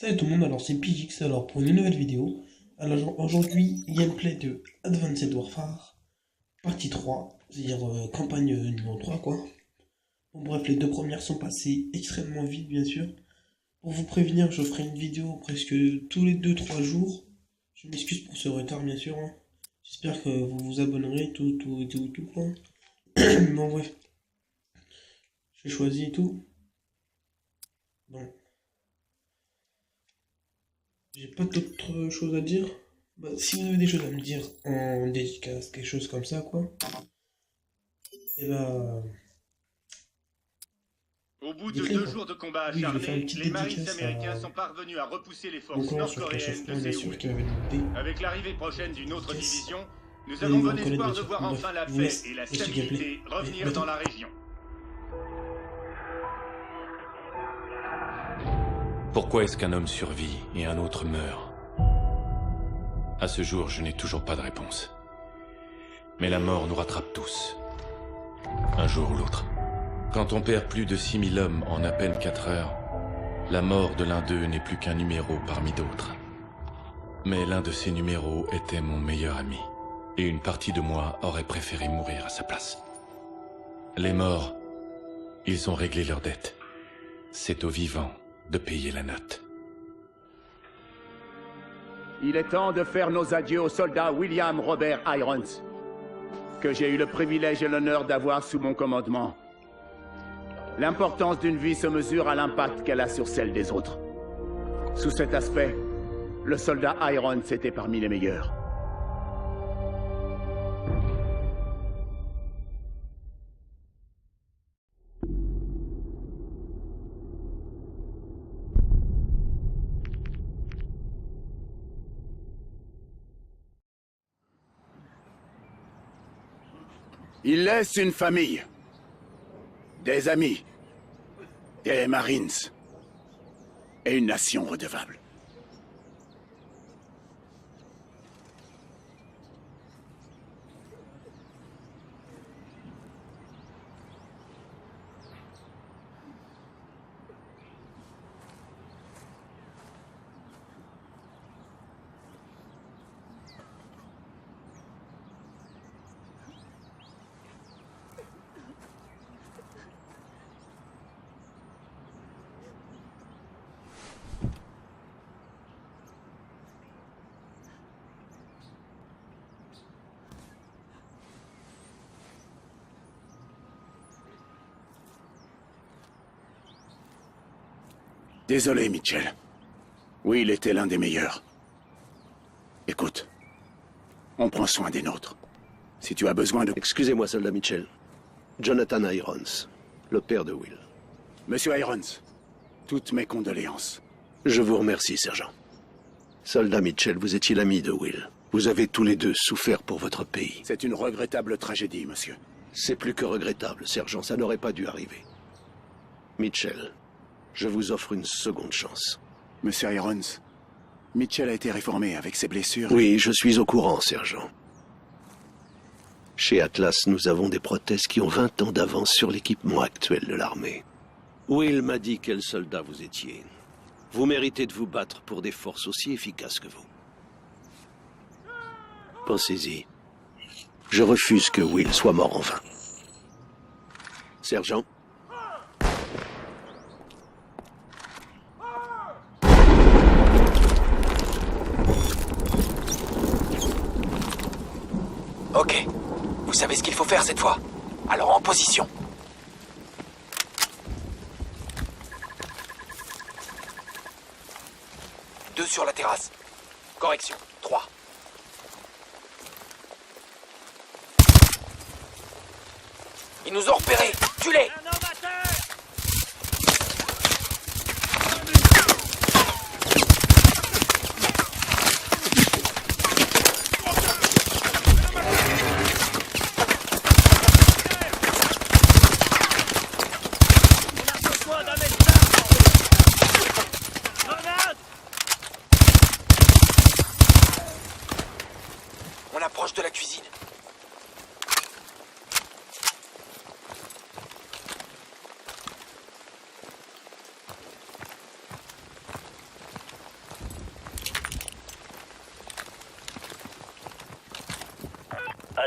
Salut tout le monde, alors c'est Pigix, alors pour une nouvelle vidéo. Alors aujourd'hui, gameplay de Advanced Warfare, partie 3, c'est-à-dire campagne numéro 3 quoi. Bon bref, les deux premières sont passées extrêmement vite bien sûr. Pour vous prévenir, je ferai une vidéo presque tous les 2-3 jours. Je m'excuse pour ce retard bien sûr, hein. J'espère que vous vous abonnerez, tout quoi. Bon bref, j'ai choisi tout. Bon. J'ai pas d'autres choses à dire. Bah, si vous avez des choses à me dire en dédicace, quelque chose comme ça, quoi. Et bah. Au bout de Dites-les, 2 quoi. jours de combat Oui, je vais faire une acharnés, petite les Marines dédicace américains à sont parvenus à repousser les mon forces clan sur nord-coréennes l'échauffement, de bien sûr, Séoul. qui avait demandé. Avec l'arrivée prochaine d'une autre Dédicace. division, nous Vous avons allez me bon reconnaître, espoir bien de sûr. voir Bref, enfin la je vous paix laisse et la ce gameplay. stabilité revenir Allez, dans la région. Pourquoi est-ce qu'un homme survit et un autre meurt? À ce jour, je n'ai toujours pas de réponse. Mais la mort nous rattrape tous. Un jour ou l'autre. Quand on perd plus de 6000 hommes en à peine 4 heures, la mort de l'un d'eux n'est plus qu'un numéro parmi d'autres. Mais l'un de ces numéros était mon meilleur ami. Et une partie de moi aurait préféré mourir à sa place. Les morts, ils ont réglé leurs dettes. C'est aux vivants de payer la note. Il est temps de faire nos adieux au soldat William Robert Irons, que j'ai eu le privilège et l'honneur d'avoir sous mon commandement. L'importance d'une vie se mesure à l'impact qu'elle a sur celle des autres. Sous cet aspect, le soldat Irons était parmi les meilleurs. Il laisse une famille, des amis, des Marines et une nation redevable. Désolé, Mitchell. Oui, il était l'un des meilleurs. Écoute, on prend soin des nôtres. Si tu as besoin de... Excusez-moi, soldat Mitchell. Jonathan Irons, le père de Will. Monsieur Irons, toutes mes condoléances. Je vous remercie, sergent. Soldat Mitchell, vous étiez l'ami de Will. Vous avez tous les deux souffert pour votre pays. C'est une regrettable tragédie, monsieur. C'est plus que regrettable, sergent. Ça n'aurait pas dû arriver. Mitchell, je vous offre une seconde chance. Monsieur Irons, Mitchell a été réformé avec ses blessures. Oui, je suis au courant, sergent. Chez Atlas, nous avons des prothèses qui ont 20 ans d'avance sur l'équipement actuel de l'armée. Will m'a dit quel soldat vous étiez. Vous méritez de vous battre pour des forces aussi efficaces que vous. Pensez-y. Je refuse que Will soit mort en vain. Sergent? Ok. Vous savez ce qu'il faut faire cette fois. Alors en position. Deux sur la terrasse. Correction. 3. Ils nous ont repérés. Tue-les. On approche de la cuisine.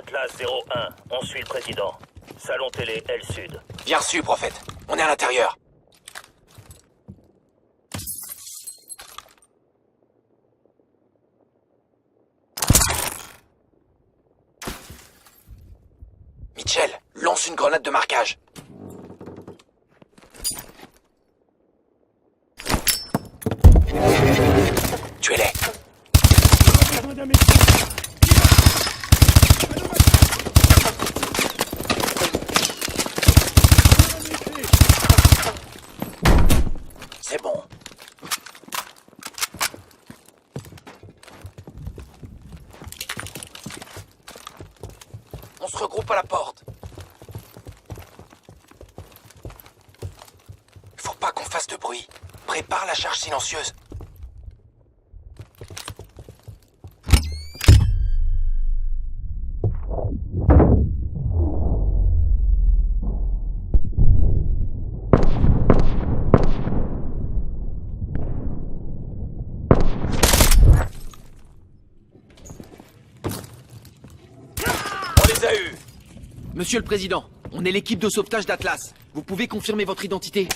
Atlas 01, on suit le président. Salon télé L Sud. Bien reçu, prophète. On est à l'intérieur. Mitchell, lance une grenade de marquage. Tuez-les. C'est bon. On se regroupe à la porte. Faut pas qu'on fasse de bruit. Prépare la charge silencieuse. Monsieur le Président, on est l'équipe de sauvetage d'Atlas. Vous pouvez confirmer votre identité?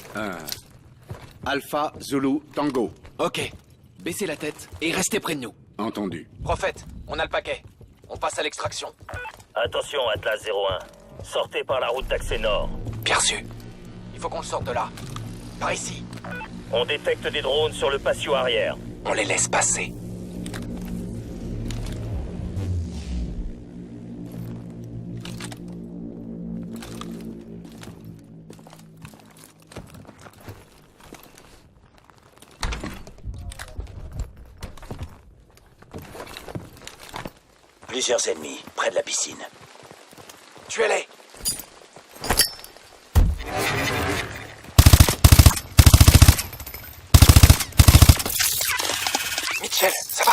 Alpha, Zulu, Tango. Ok. Baissez la tête et restez près de nous. Entendu. Prophète, on a le paquet. On passe à l'extraction. Attention, Atlas 01. Sortez par la route d'accès nord. Bien reçu. Il faut qu'on le sorte de là. Par ici. On détecte des drones sur le patio arrière. On les laisse passer. Plusieurs ennemis, près de la piscine. Tuez-les. Mitchell, ça va?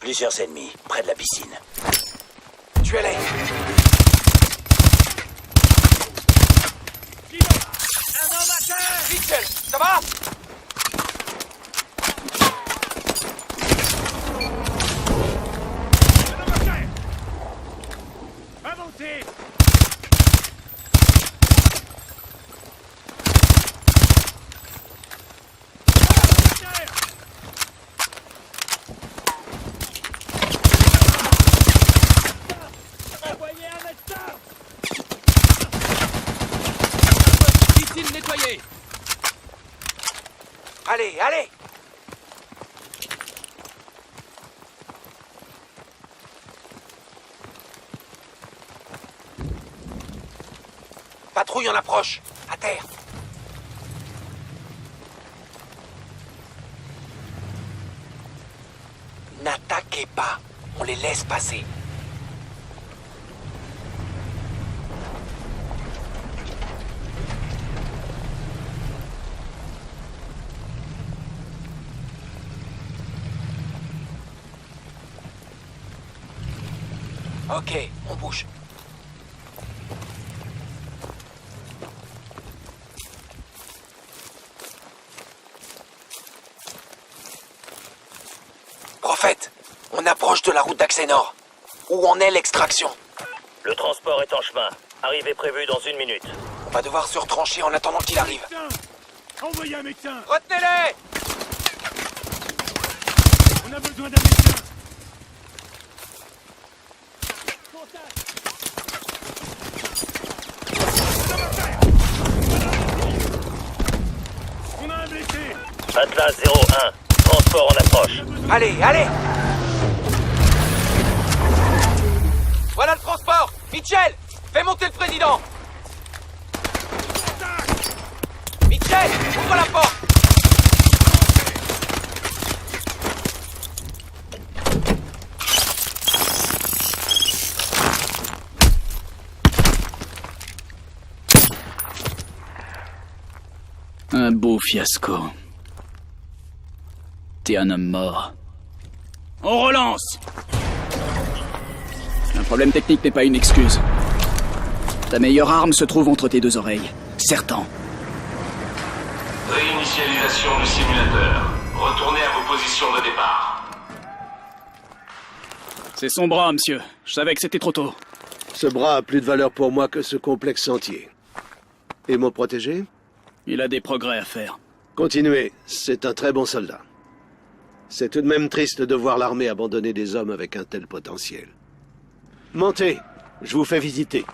Plusieurs ennemis, près de la piscine. Tuez-les. Mitchell, ça va? Avancez! Piscine nettoyée. Allez, allez. Patrouille en approche. À terre. N'attaquez pas. On les laisse passer. Ok, on bouge. Prophète, on approche de la route d'accès nord. Où en est l'extraction? Le transport est en chemin. Arrivée prévue dans 1 minute. On va devoir se retrancher en attendant qu'il arrive. Médecin! Envoyez un médecin! Retenez-les! On a besoin d'un médecin! On a un blessé! Atlas 01, transport en approche. Allez, allez! Voilà le transport! Mitchell, fais monter le président! Ouvre la porte! Un beau fiasco. T'es un homme mort. On relance! Un problème technique n'est pas une excuse. Ta meilleure arme se trouve entre tes deux oreilles. Serre-t'en. Réinitialisation du simulateur. Retournez à vos positions de départ. C'est son bras, monsieur. Je savais que c'était trop tôt. Ce bras a plus de valeur pour moi que ce complexe entier. Et mon protégé? Il a des progrès à faire. Continuez, c'est un très bon soldat. C'est tout de même triste de voir l'armée abandonner des hommes avec un tel potentiel. Montez, je vous fais visiter.